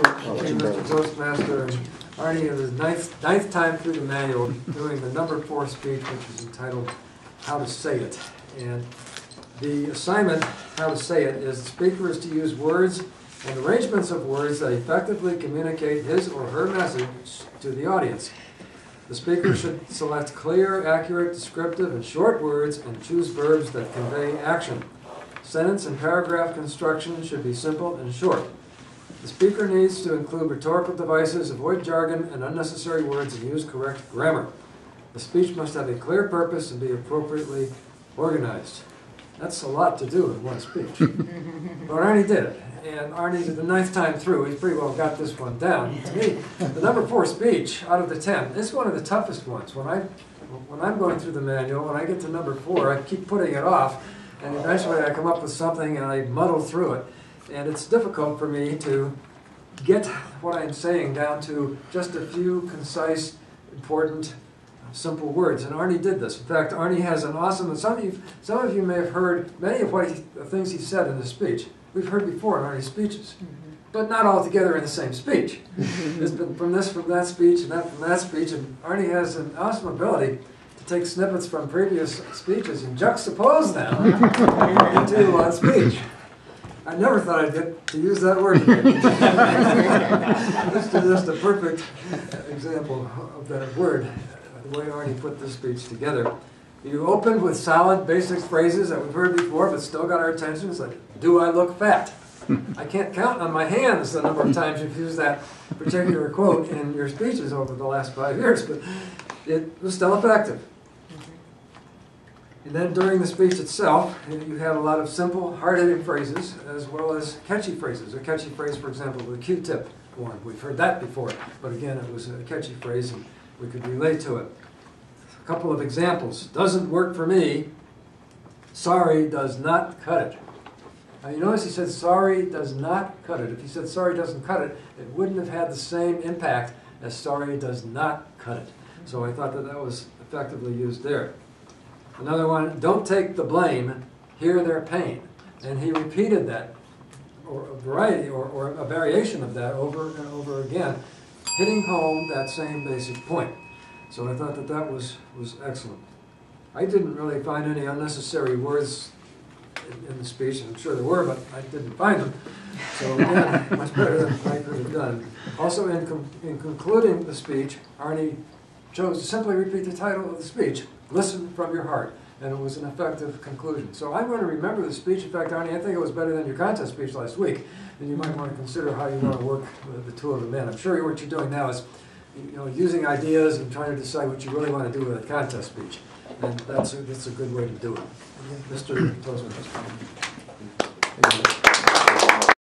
Mr. Toastmaster. And Arnie, it was ninth time through the manual doing the number 4 speech, which is entitled How to Say It. And the assignment, how to say it, is the speaker is to use words and arrangements of words that effectively communicate his or her message to the audience. The speaker should select clear, accurate, descriptive, and short words and choose verbs that convey action. Sentence and paragraph construction should be simple and short. The speaker needs to include rhetorical devices, avoid jargon and unnecessary words, and use correct grammar. The speech must have a clear purpose and be appropriately organized. That's a lot to do in one speech. But Arnie did it. And Arnie, the 9th time through, he pretty well got this one down. To me, the number 4 speech out of the 10 is one of the toughest ones. When I'm going through the manual, when I get to number 4, I keep putting it off, and eventually I come up with something and I muddle through it. And it's difficult for me to get what I'm saying down to just a few concise, important, simple words. And Arnie did this. In fact, Arnie has an awesome, and some of you may have heard many of the things he said in his speech. We've heard before in Arnie's speeches, but not all together in the same speech. It's been from that speech, and that from that speech, and Arnie has an awesome ability to take snippets from previous speeches and juxtapose them into one speech. I never thought I'd get to use that word again. This is just a perfect example of that word, the way Arnie put this speech together. You opened with solid, basic phrases that we've heard before, but still got our attention. It's like, do I look fat? I can't count on my hands the number of times you've used that particular quote in your speeches over the last 5 years, but it was still effective. And then during the speech itself, you had a lot of simple, hard-hitting phrases, as well as catchy phrases. A catchy phrase, for example, the Q-tip one. We've heard that before, but again, it was a catchy phrase, and we could relate to it. A couple of examples. Doesn't work for me. Sorry does not cut it. Now you notice he said sorry does not cut it. If he said sorry doesn't cut it, it wouldn't have had the same impact as sorry does not cut it. So I thought that that was effectively used there. Another one, don't take the blame, hear their pain. And he repeated that, or a variety, or a variation of that over and over again, hitting home that same basic point. So I thought that that was excellent. I didn't really find any unnecessary words in the speech. I'm sure there were, but I didn't find them. So again, much better than I could have done. Also, in concluding the speech, Arnie chose to simply repeat the title of the speech, Listen from Your Heart. And it was an effective conclusion. So I'm going to remember the speech. In fact, Arnie, I think it was better than your contest speech last week. And you might want to consider how you want to work with the two of them in. I'm sure what you're doing now is using ideas and trying to decide what you really want to do with a contest speech. And that's a good way to do it. Mr. Toastmaster.